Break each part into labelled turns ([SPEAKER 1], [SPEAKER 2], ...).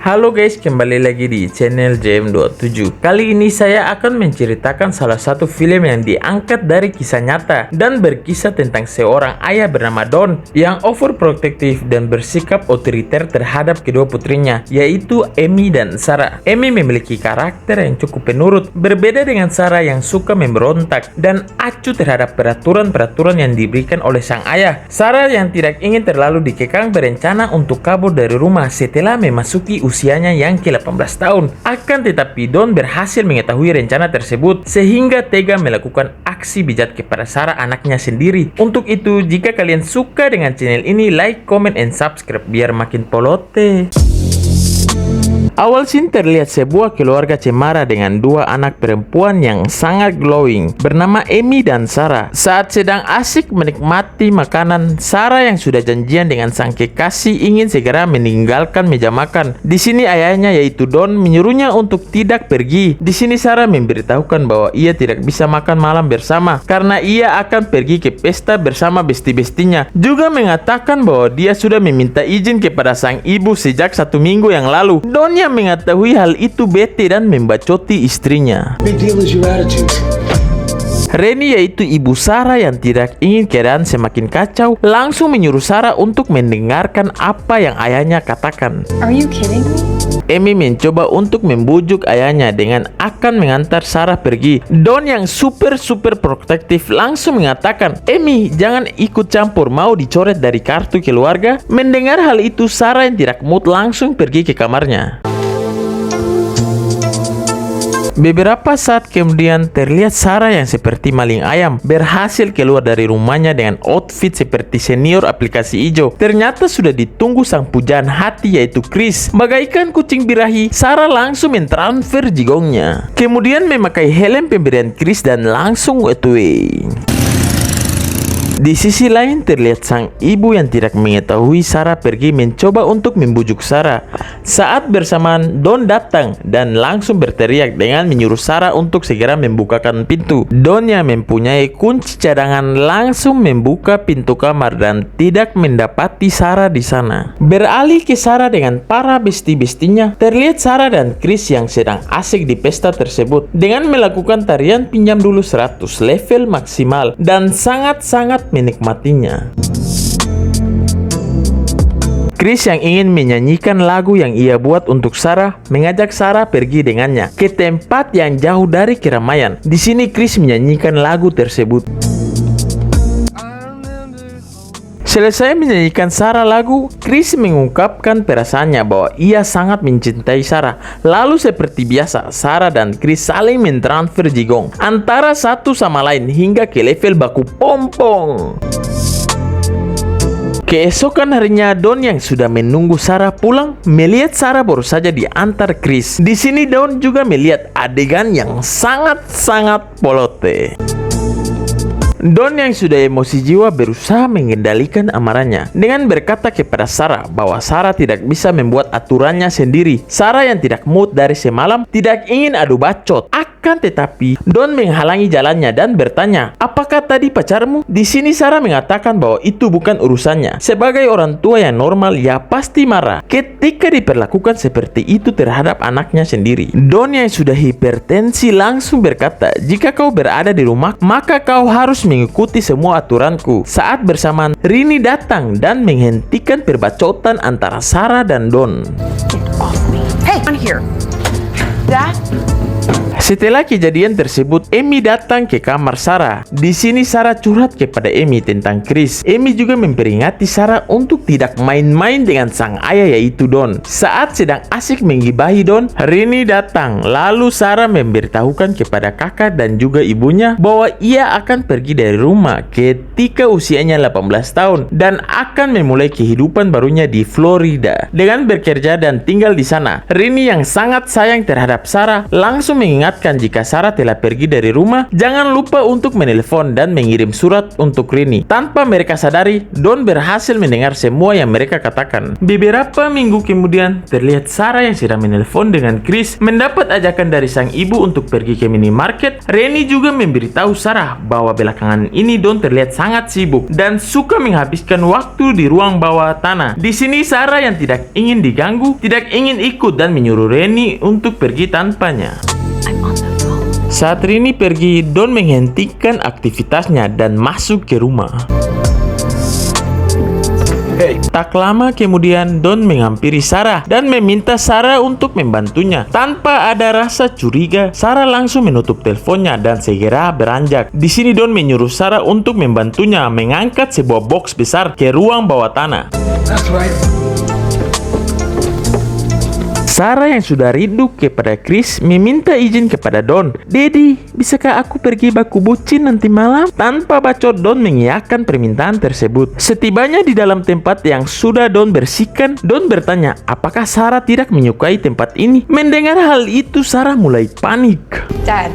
[SPEAKER 1] Halo guys, kembali lagi di channel JM27. Kali ini saya akan menceritakan salah satu film yang diangkat dari kisah nyata dan berkisah tentang seorang ayah bernama Don yang overprotective dan bersikap otoriter terhadap kedua putrinya, yaitu Amy dan Sarah. Amy memiliki karakter yang cukup penurut, berbeda dengan Sarah yang suka memberontak dan acuh terhadap peraturan-peraturan yang diberikan oleh sang ayah. Sarah yang tidak ingin terlalu dikekang berencana untuk kabur dari rumah setelah memasuki usianya yang ke-18 tahun. Akan tetapi Don berhasil mengetahui rencana tersebut sehingga tega melakukan aksi bejat kepada Sarah, anaknya sendiri. Untuk itu, jika kalian suka dengan channel ini, like, comment, and subscribe biar makin polote. Awal scene terlihat sebuah keluarga cemara dengan dua anak perempuan yang sangat glowing bernama Amy dan Sarah. Saat sedang asik menikmati makanan, Sarah yang sudah janjian dengan sang kekasih ingin segera meninggalkan meja makan. Di sini ayahnya yaitu Don menyuruhnya untuk tidak pergi. Di sini Sarah memberitahukan bahwa ia tidak bisa makan malam bersama karena ia akan pergi ke pesta bersama besti-bestinya. Juga mengatakan bahwa dia sudah meminta izin kepada sang ibu sejak 1 minggu yang lalu. Don yang mengetahui hal itu bete dan membacoti istrinya. Reni yaitu ibu Sarah yang tidak ingin keadaan semakin kacau langsung menyuruh Sarah untuk mendengarkan apa yang ayahnya katakan.
[SPEAKER 2] Are you kidding me?
[SPEAKER 1] Amy mencoba untuk membujuk ayahnya dengan akan mengantar Sarah pergi. Don yang super protektif langsung mengatakan, "Amy, jangan ikut campur, mau dicoret dari kartu keluarga." Mendengar hal itu, Sarah yang tidak mood langsung pergi ke kamarnya. Beberapa saat kemudian terlihat Sarah yang seperti maling ayam berhasil keluar dari rumahnya dengan outfit seperti senior aplikasi hijau. Ternyata sudah ditunggu sang pujaan hati yaitu Chris. Bagaikan kucing birahi, Sarah langsung mentransfer jigongnya. Kemudian memakai helm pemberian Chris dan langsung away. Di sisi lain terlihat sang ibu yang tidak mengetahui Sarah pergi mencoba untuk membujuk Sarah. Saat bersamaan Don datang dan langsung berteriak dengan menyuruh Sarah untuk segera membukakan pintu. Don yang mempunyai kunci cadangan langsung membuka pintu kamar dan tidak mendapati Sarah di sana. Beralih ke Sarah dengan para besti-bestinya, terlihat Sarah dan Chris yang sedang asik di pesta tersebut dengan melakukan tarian pinjam dulu 100 level maksimal dan sangat menikmatinya. Chris yang ingin menyanyikan lagu yang ia buat untuk Sarah mengajak Sarah pergi dengannya ke tempat yang jauh dari keramaian. Di sini Chris menyanyikan lagu tersebut. Selesai menyanyikan Sarah lagu, Chris mengungkapkan perasaannya bahwa ia sangat mencintai Sarah. Lalu seperti biasa, Sarah dan Chris saling mentransfer jigong antara satu sama lain hingga ke level baku pompong. Keesokan harinya, Don yang sudah menunggu Sarah pulang melihat Sarah baru saja diantar Chris. Di sini Don juga melihat adegan yang sangat polote. Don yang sudah emosi jiwa berusaha mengendalikan amarahnya dengan berkata kepada Sarah bahwa Sarah tidak bisa membuat aturannya sendiri. Sarah yang tidak mood dari semalam tidak ingin adu bacot. Akan tetapi Don menghalangi jalannya dan bertanya, "Apakah tadi pacarmu?" Di sini Sarah mengatakan bahwa itu bukan urusannya. Sebagai orang tua yang normal, ia pasti marah ketika diperlakukan seperti itu terhadap anaknya sendiri. Don yang sudah hipertensi langsung berkata, "Jika kau berada di rumah, maka kau harus mengikuti semua aturanku." Saat bersamaan, Rini datang dan menghentikan perbacotan antara Sarah dan Don.
[SPEAKER 2] Get off me. Hey, on here. That
[SPEAKER 1] Setelah kejadian tersebut, Amy datang ke kamar Sarah. Di sini Sarah curhat kepada Amy tentang Chris. Amy juga memperingati Sarah untuk tidak main-main dengan sang ayah yaitu Don. Saat sedang asik menggibahi Don, Rini datang. Lalu Sarah memberitahukan kepada kakak dan juga ibunya bahwa ia akan pergi dari rumah ketika usianya 18 tahun dan akan memulai kehidupan barunya di Florida dengan bekerja dan tinggal di sana. Rini yang sangat sayang terhadap Sarah langsung mengingat mengingatkan jika Sarah telah pergi dari rumah, jangan lupa untuk menelpon dan mengirim surat untuk Rini. Tanpa mereka sadari, Don berhasil mendengar semua yang mereka katakan. Beberapa minggu kemudian, terlihat Sarah yang sedang menelpon dengan Chris mendapat ajakan dari sang ibu untuk pergi ke minimarket. Rini juga memberitahu Sarah bahwa belakangan ini Don terlihat sangat sibuk dan suka menghabiskan waktu di ruang bawah tanah. Di sini Sarah yang tidak ingin diganggu, tidak ingin ikut dan menyuruh Rini untuk pergi tanpanya. Saat Rini pergi, Don menghentikan aktivitasnya dan masuk ke rumah. Tak lama kemudian, Don menghampiri Sarah dan meminta Sarah untuk membantunya. Tanpa ada rasa curiga, Sarah langsung menutup teleponnya dan segera beranjak. Di sini Don menyuruh Sarah untuk membantunya mengangkat sebuah box besar ke ruang bawah tanah. Sarah yang sudah rindu kepada Chris meminta izin kepada Don. "Daddy, bisakah aku pergi baku bucin nanti malam?" Tanpa bacot, Don mengiyakan permintaan tersebut. Setibanya di dalam tempat yang sudah Don bersihkan, Don bertanya apakah Sarah tidak menyukai tempat ini. Mendengar hal itu, Sarah mulai panik.
[SPEAKER 2] Dad,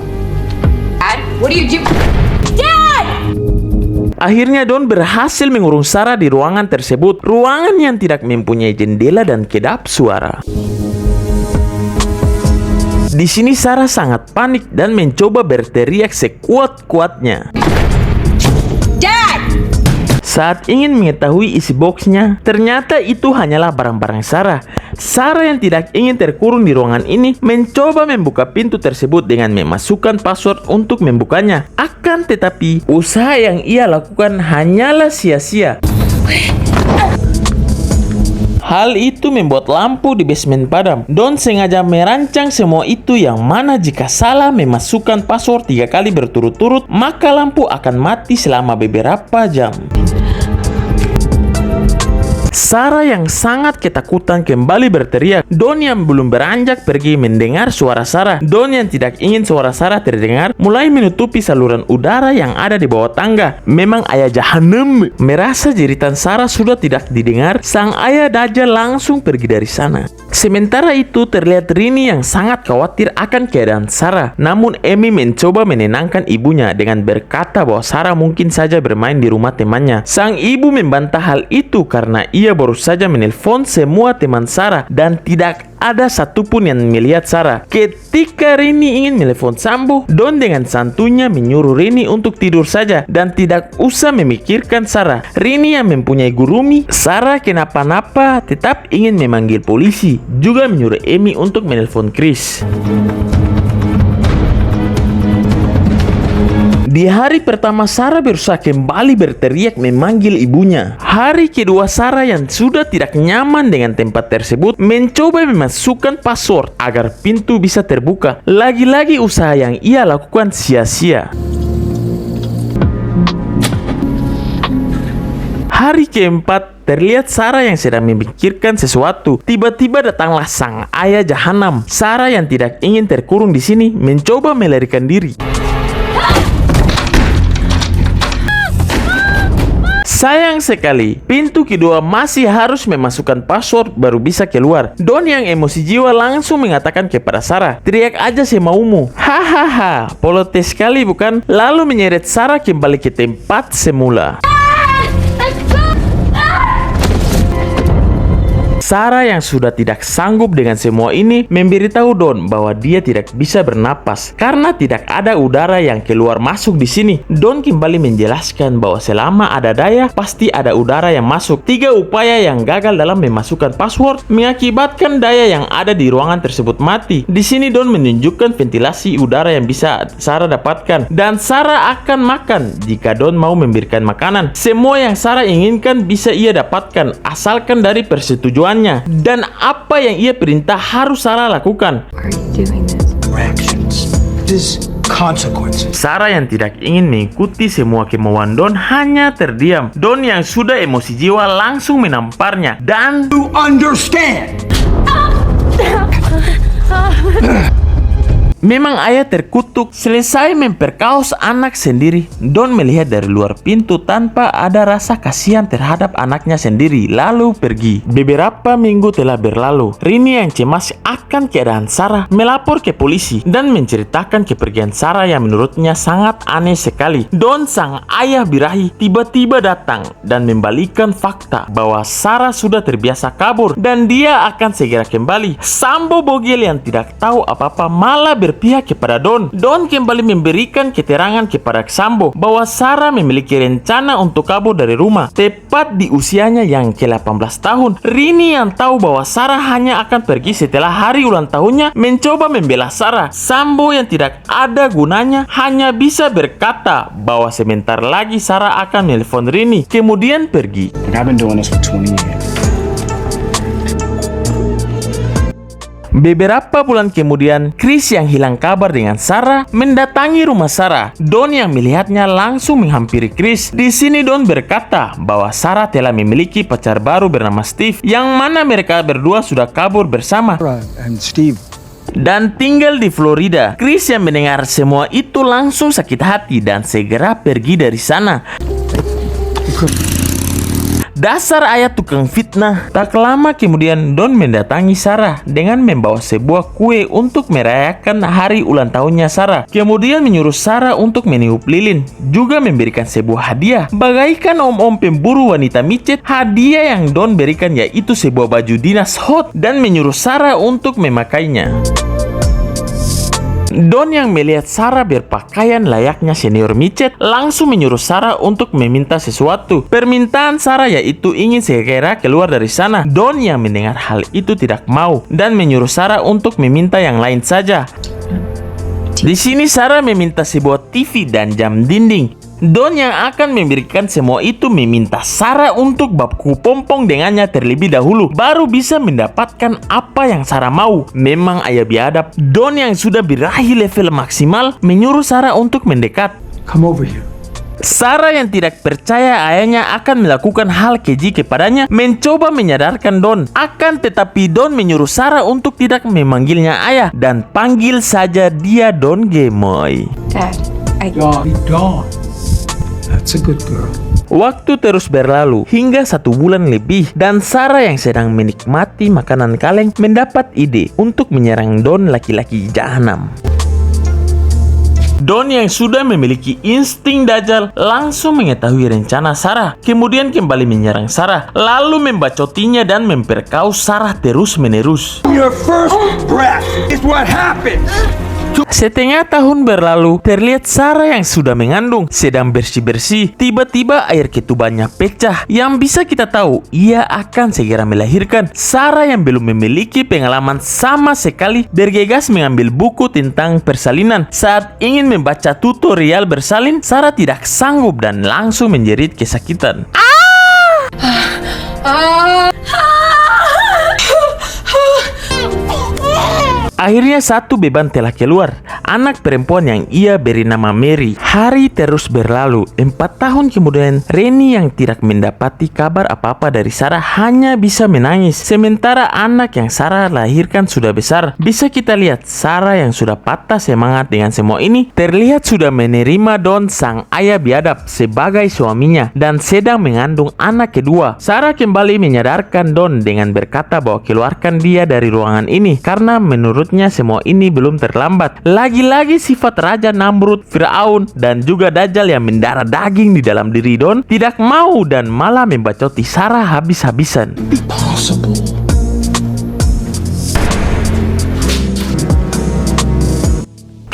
[SPEAKER 2] what do you do? Dad!
[SPEAKER 1] Akhirnya Don berhasil mengurung Sarah di ruangan tersebut, ruangan yang tidak mempunyai jendela dan kedap suara. Di sini Sarah sangat panik dan mencoba berteriak sekuat-kuatnya.
[SPEAKER 2] Dad!
[SPEAKER 1] Saat ingin mengetahui isi boxnya, ternyata itu hanyalah barang-barang Sarah. Sarah yang tidak ingin terkurung di ruangan ini mencoba membuka pintu tersebut dengan memasukkan password untuk membukanya. Akan tetapi, usaha yang ia lakukan hanyalah sia-sia. Hal itu membuat lampu di basement padam. Don sengaja merancang semua itu yang mana jika salah memasukkan password 3 kali berturut-turut, maka lampu akan mati selama beberapa jam. Sarah yang sangat ketakutan kembali berteriak. Don yang belum beranjak pergi mendengar suara Sarah. Don yang tidak ingin suara Sarah terdengar mulai menutupi saluran udara yang ada di bawah tangga. Memang ayah jahanam. Merasa jeritan Sarah sudah tidak didengar, sang ayah Dajjal langsung pergi dari sana. Sementara itu terlihat Rini yang sangat khawatir akan keadaan Sarah. Namun Amy mencoba menenangkan ibunya dengan berkata bahwa Sarah mungkin saja bermain di rumah temannya. Sang ibu membantah hal itu karena ia baru saja menelpon semua teman Sarah dan tidak ada satupun yang melihat Sarah. Ketika Rini ingin menelpon Sambo, Don dengan santunya menyuruh Rini untuk tidur saja dan tidak usah memikirkan Sarah. Rini yang mempunyai gurumi, Sarah kenapa-napa tetap ingin memanggil polisi, juga menyuruh Amy untuk menelpon Chris. Di hari pertama, Sarah berusaha kembali berteriak memanggil ibunya. Hari kedua, Sarah yang sudah tidak nyaman dengan tempat tersebut mencoba memasukkan password agar pintu bisa terbuka. Lagi-lagi usaha yang ia lakukan sia-sia. Hari keempat, terlihat Sarah yang sedang memikirkan sesuatu. Tiba-tiba datanglah sang ayah jahanam. Sarah yang tidak ingin terkurung di sini mencoba melarikan diri. Sayang sekali, pintu kedua masih harus memasukkan password baru bisa keluar. Don yang emosi jiwa langsung mengatakan kepada Sarah, "Teriak aja semaumu." Hahaha, polotes sekali bukan? Lalu menyeret Sarah kembali ke tempat semula. Sarah yang sudah tidak sanggup dengan semua ini memberitahu Don bahwa dia tidak bisa bernapas karena tidak ada udara yang keluar masuk di sini. Don kembali menjelaskan bahwa selama ada daya pasti ada udara yang masuk. 3 upaya yang gagal dalam memasukkan password mengakibatkan daya yang ada di ruangan tersebut mati. Di sini Don menunjukkan ventilasi udara yang bisa Sarah dapatkan dan Sarah akan makan jika Don mau memberikan makanan. Semua yang Sarah inginkan bisa ia dapatkan asalkan dari persetujuan. Dan apa yang ia perintah harus Sarah lakukan. Sarah yang tidak ingin mengikuti semua kemauan Don hanya terdiam. Don yang sudah emosi jiwa langsung menamparnya dan Memang ayah terkutuk selesai memperkaos anak sendiri. Don melihat dari luar pintu tanpa ada rasa kasihan terhadap anaknya sendiri, lalu pergi. Beberapa minggu telah berlalu. Rini yang cemas akan keadaan Sarah melapor ke polisi dan menceritakan kepergian Sarah yang menurutnya sangat aneh sekali. Don, sang ayah birahi, tiba-tiba datang dan membalikan fakta bahwa Sarah sudah terbiasa kabur dan dia akan segera kembali. Sambo bogel yang tidak tahu apa-apa malah berpihak kepada Don. Don kembali memberikan keterangan kepada Sambo bahwa Sarah memiliki rencana untuk kabur dari rumah tepat di usianya yang ke-18 tahun. Rini yang tahu bahwa Sarah hanya akan pergi setelah hari ulang tahunnya mencoba membela Sarah. Sambo yang tidak ada gunanya hanya bisa berkata bahwa sebentar lagi Sarah akan menelpon Rini kemudian pergi.
[SPEAKER 3] I've been doing this for 20 years.
[SPEAKER 1] Beberapa bulan kemudian, Chris yang hilang kabar dengan Sarah mendatangi rumah Sarah. Don yang melihatnya langsung menghampiri Chris. Di sini Don berkata bahwa Sarah telah memiliki pacar baru bernama Steve, yang mana mereka berdua sudah kabur bersama
[SPEAKER 3] And Steve.
[SPEAKER 1] dan tinggal di Florida. Chris yang mendengar semua itu langsung sakit hati dan segera pergi dari sana. Dasar ayah tukang fitnah. Tak lama kemudian Don mendatangi Sarah dengan membawa sebuah kue untuk merayakan hari ulang tahunnya Sarah. Kemudian menyuruh Sarah untuk meniup lilin, juga memberikan sebuah hadiah. Bagaikan om-om pemburu wanita micet, hadiah yang Don berikan yaitu sebuah baju dinas hot dan menyuruh Sarah untuk memakainya. Don yang melihat Sarah berpakaian layaknya senior micet langsung menyuruh Sarah untuk meminta sesuatu. Permintaan Sarah yaitu ingin segera keluar dari sana. Don yang mendengar hal itu tidak mau dan menyuruh Sarah untuk meminta yang lain saja. Di sini Sarah meminta sebuah TV dan jam dinding. Don yang akan memberikan semua itu meminta Sarah untuk baku pompong dengannya terlebih dahulu, baru bisa mendapatkan apa yang Sarah mau. Memang ayah biadab. Don yang sudah birahi level maksimal menyuruh Sarah untuk mendekat.
[SPEAKER 3] Come over here.
[SPEAKER 1] Sarah yang tidak percaya ayahnya akan melakukan hal keji kepadanya mencoba menyadarkan Don. Akan tetapi Don menyuruh Sarah untuk tidak memanggilnya ayah dan panggil saja dia Don Gemoy.
[SPEAKER 2] Dad,
[SPEAKER 3] Dawn. That's a good girl.
[SPEAKER 1] Waktu terus berlalu hingga 1 bulan lebih dan Sarah yang sedang menikmati makanan kaleng mendapat ide untuk menyerang Don, laki-laki jahanam. Don yang sudah memiliki insting dajjal langsung mengetahui rencana Sarah, kemudian kembali menyerang Sarah, lalu membacotinya dan memperkaus Sarah terus-menerus.
[SPEAKER 3] Your first breath is what happens.
[SPEAKER 1] Setengah tahun berlalu, terlihat Sarah yang sudah mengandung sedang bersih-bersih. Tiba-tiba air ketubannya pecah. Yang bisa kita tahu, ia akan segera melahirkan. Sarah yang belum memiliki pengalaman sama sekali bergegas mengambil buku tentang persalinan. Saat ingin membaca tutorial bersalin, Sarah tidak sanggup dan langsung menjerit kesakitan. Akhirnya satu beban telah keluar. Anak perempuan yang ia beri nama Mary. Hari terus berlalu. 4 tahun kemudian, Reni yang tidak mendapati kabar apa-apa dari Sarah hanya bisa menangis. Sementara anak yang Sarah lahirkan sudah besar. Bisa kita lihat Sarah yang sudah patah semangat dengan semua ini terlihat sudah menerima Don, sang ayah biadab, sebagai suaminya dan sedang mengandung anak kedua. Sarah kembali menyadarkan Don dengan berkata bahwa keluarkan dia dari ruangan ini karena menurutnya semua ini belum terlambat. Lagi-lagi sifat Raja Namrud, Firaun, dan juga Dajjal yang mendarah daging di dalam diri Don tidak mau dan malah membacoti Sarah habis-habisan.
[SPEAKER 3] Possible.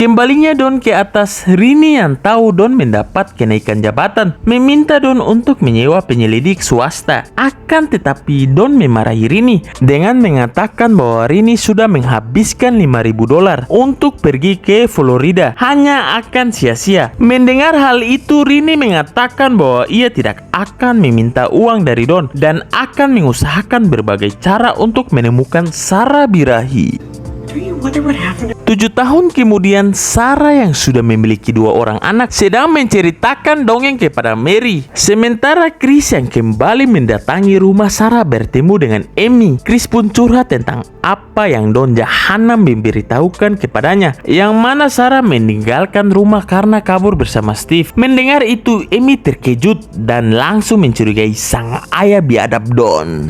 [SPEAKER 1] Kembalinya Don ke atas, Rini yang tahu Don mendapat kenaikan jabatan meminta Don untuk menyewa penyelidik swasta. Akan tetapi Don memarahi Rini dengan mengatakan bahwa Rini sudah menghabiskan $5.000 untuk pergi ke Florida, hanya akan sia-sia. Mendengar hal itu, Rini mengatakan bahwa ia tidak akan meminta uang dari Don dan akan mengusahakan berbagai cara untuk menemukan Sarah birahi.
[SPEAKER 2] Don't you wonder what happened?
[SPEAKER 1] 7 tahun kemudian, Sarah yang sudah memiliki 2 orang anak sedang menceritakan dongeng kepada Mary. Sementara Chris yang kembali mendatangi rumah Sarah bertemu dengan Amy. Chris pun curhat tentang apa yang Don Jahanam memberitahukan kepadanya, yang mana Sarah meninggalkan rumah karena kabur bersama Steve. Mendengar itu, Amy terkejut dan langsung mencurigai sang ayah biadab Don.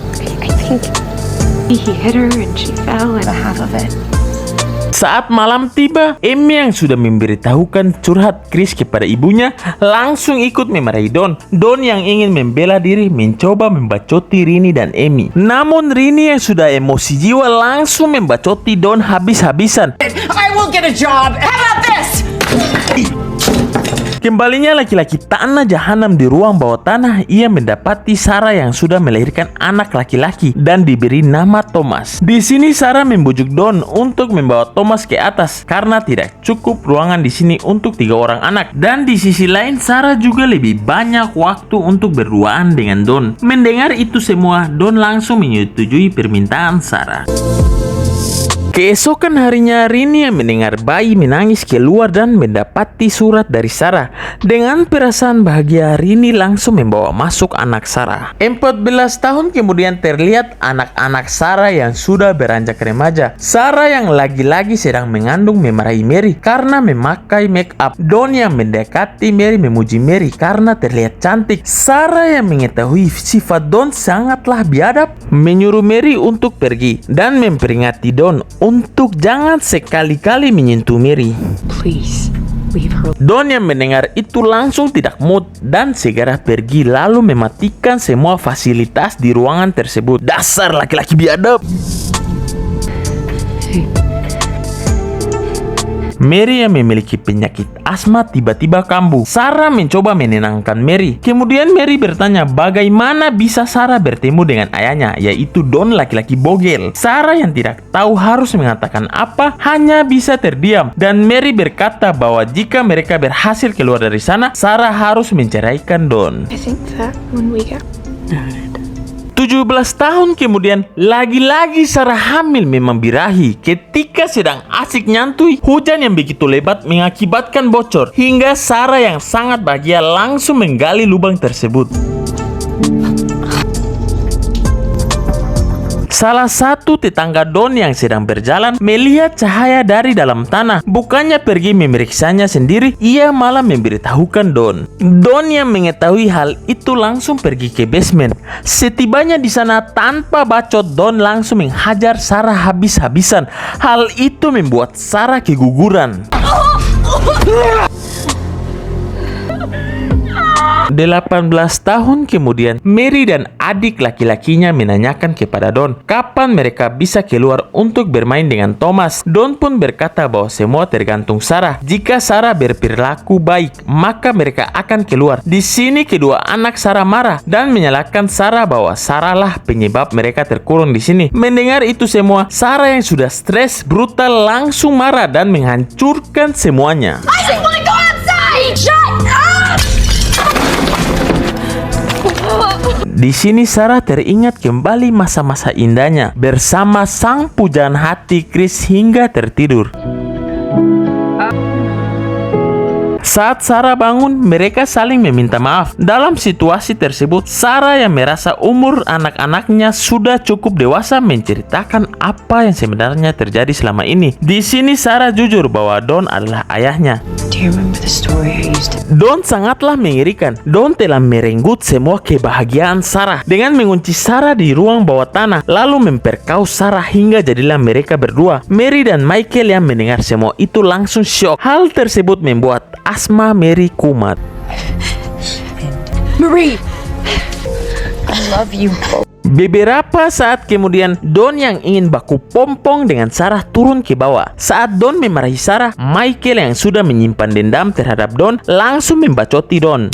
[SPEAKER 4] I think he hit her and she fell and half of it.
[SPEAKER 1] Saat malam tiba, Amy yang sudah memberitahukan curhat Chris kepada ibunya langsung ikut memarahi Don. Don yang ingin membela diri mencoba membacoti Rini dan Amy. Namun Rini yang sudah emosi jiwa langsung membacoti Don habis-habisan.
[SPEAKER 2] I will get a job. How about this?
[SPEAKER 1] Kembalinya laki-laki tanah jahanam di ruang bawah tanah, ia mendapati Sarah yang sudah melahirkan anak laki-laki dan diberi nama Thomas. Di sini Sarah membujuk Don untuk membawa Thomas ke atas karena tidak cukup ruangan di sini untuk 3 orang anak. Dan di sisi lain, Sarah juga lebih banyak waktu untuk berduaan dengan Don. Mendengar itu semua, Don langsung menyetujui permintaan Sarah. Keesokan harinya, Rini yang mendengar bayi menangis keluar dan mendapati surat dari Sarah. Dengan perasaan bahagia, Rini langsung membawa masuk anak Sarah. 14 tahun kemudian terlihat anak-anak Sarah yang sudah beranjak remaja. Sarah yang lagi-lagi sedang mengandung memarahi Mary karena memakai make up. Don yang mendekati Mary memuji Mary karena terlihat cantik. Sarah yang mengetahui sifat Don sangatlah biadab menyuruh Mary untuk pergi dan memperingati Don untuk jangan sekali-kali menyentuh Mary.
[SPEAKER 4] Please, leave her.
[SPEAKER 1] Don yang mendengar itu langsung tidak mood dan segera pergi lalu mematikan semua fasilitas di ruangan tersebut. Dasar laki-laki biadab. Mary yang memiliki penyakit asma tiba-tiba kambuh. Sarah mencoba menenangkan Mary. Kemudian Mary bertanya bagaimana bisa Sarah bertemu dengan ayahnya, yaitu Don laki-laki bogel. Sarah yang tidak tahu harus mengatakan apa hanya bisa terdiam. Dan Mary berkata bahwa jika mereka berhasil keluar dari sana, Sarah harus menceraikan Don.
[SPEAKER 4] I think that when we get
[SPEAKER 1] 17 tahun kemudian, lagi-lagi Sarah hamil memang birahi. Ketika sedang asik nyantui, hujan yang begitu lebat mengakibatkan bocor. Hingga Sarah yang sangat bahagia langsung menggali lubang tersebut. Salah satu tetangga Don yang sedang berjalan melihat cahaya dari dalam tanah. Bukannya pergi memeriksanya sendiri, ia malah memberitahukan Don. Don yang mengetahui hal itu langsung pergi ke basement. Setibanya di sana tanpa bacot, Don langsung menghajar Sarah habis-habisan. Hal itu membuat Sarah keguguran. 18 tahun kemudian, Mary dan adik laki-lakinya menanyakan kepada Don kapan mereka bisa keluar untuk bermain dengan Thomas. Don pun berkata bahwa semua tergantung Sarah. Jika Sarah berperilaku baik, maka mereka akan keluar. Di sini kedua anak Sarah marah dan menyalahkan Sarah bahwa Sarah lah penyebab mereka terkurung di sini. Mendengar itu semua, Sarah yang sudah stres brutal langsung marah dan menghancurkan semuanya.
[SPEAKER 2] I just want to go outside. Shut up.
[SPEAKER 1] Di sini Sarah teringat kembali masa-masa indahnya bersama sang pujaan hati Chris hingga tertidur. Saat Sarah bangun, mereka saling meminta maaf. Dalam situasi tersebut, Sarah yang merasa umur anak-anaknya sudah cukup dewasa menceritakan apa yang sebenarnya terjadi selama ini. Di sini Sarah jujur bahwa Don adalah ayahnya.
[SPEAKER 4] Do you remember the story I used to?
[SPEAKER 1] Don sangatlah mengerikan. Don telah merenggut semua kebahagiaan Sarah dengan mengunci Sarah di ruang bawah tanah, lalu memperkaus Sarah hingga jadilah mereka berdua. Mary dan Michael yang mendengar semua itu langsung syok. Hal tersebut membuat asma Mary kumat.
[SPEAKER 2] Marie.
[SPEAKER 4] I love you both.
[SPEAKER 1] Beberapa saat kemudian, Don yang ingin baku pompong dengan Sarah turun ke bawah. Saat Don memarahi Sarah, Michael yang sudah menyimpan dendam terhadap Don langsung membacoti Don.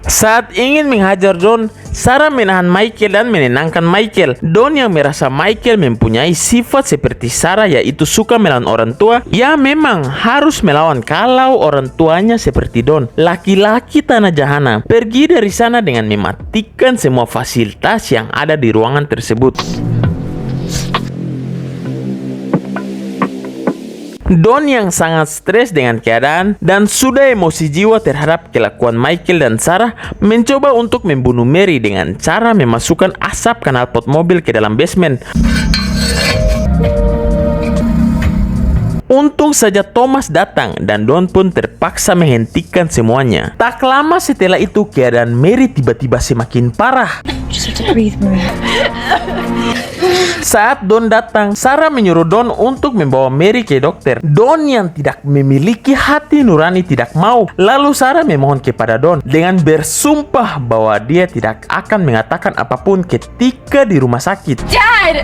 [SPEAKER 1] Saat ingin menghajar Don, Sarah menahan Michael dan menenangkan Michael. Don yang merasa Michael mempunyai sifat seperti Sarah, yaitu suka melawan orang tua, ya memang harus melawan kalau orang tuanya seperti Don, laki-laki tanah jahanam. Pergi dari sana dengan mematikan semua fasilitas yang ada di ruangan tersebut. Don yang sangat stres dengan keadaan dan sudah emosi jiwa terhadap kelakuan Michael dan Sarah mencoba untuk membunuh Mary dengan cara memasukkan asap knalpot mobil ke dalam basement. Untung saja Thomas datang dan Don pun terpaksa menghentikan semuanya. Tak lama setelah itu keadaan Mary tiba-tiba semakin parah.
[SPEAKER 4] Just have to breathe, Maria.
[SPEAKER 1] Saat Don datang, Sarah menyuruh Don untuk membawa Mary ke dokter. Don yang tidak memiliki hati nurani tidak mau. Lalu Sarah memohon kepada Don dengan bersumpah bahwa dia tidak akan mengatakan apapun ketika di rumah sakit.
[SPEAKER 4] Dad!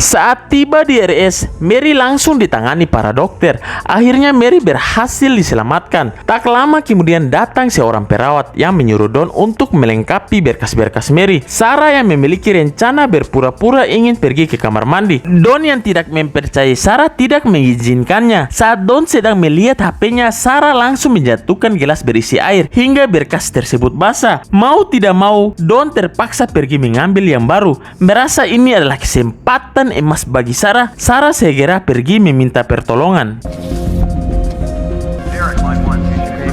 [SPEAKER 1] Saat tiba di RS, Mary langsung ditangani para dokter. Akhirnya Mary berhasil diselamatkan. Tak lama kemudian datang seorang perawat yang menyuruh Don untuk melengkapi berkas-berkas Mary. Sarah yang memiliki rencana berpura-pura ingin pergi ke kamar mandi. Don yang tidak mempercayai Sarah tidak mengizinkannya. Saat Don sedang melihat HP-nya, Sarah langsung menjatuhkan gelas berisi air hingga berkas tersebut basah. Mau tidak mau, Don terpaksa pergi mengambil yang baru. Merasa ini adalah kesempatan emas bagi Sarah, Sarah segera pergi meminta pertolongan.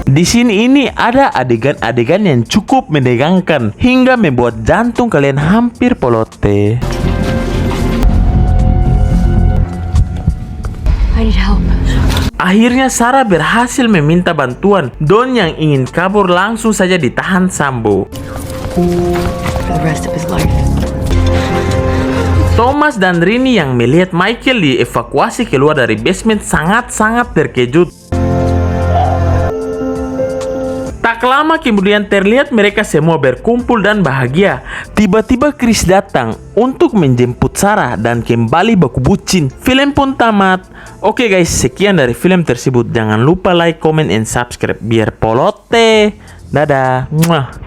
[SPEAKER 1] Di sini ini ada adegan-adegan yang cukup menegangkan hingga membuat jantung kalian hampir polote.
[SPEAKER 4] I need help.
[SPEAKER 1] Akhirnya Sarah berhasil meminta bantuan. Don yang ingin kabur langsung saja ditahan Sambo.
[SPEAKER 4] For the rest of his life.
[SPEAKER 1] Thomas dan Rini yang melihat Michael dievakuasi keluar dari basement sangat-sangat terkejut. Tak lama kemudian terlihat mereka semua berkumpul dan bahagia. Tiba-tiba Chris datang untuk menjemput Sarah dan kembali baku bucin. Film pun tamat. Oke guys, sekian dari film tersebut. Jangan lupa like, comment, and subscribe biar polote. Dadah. Muah.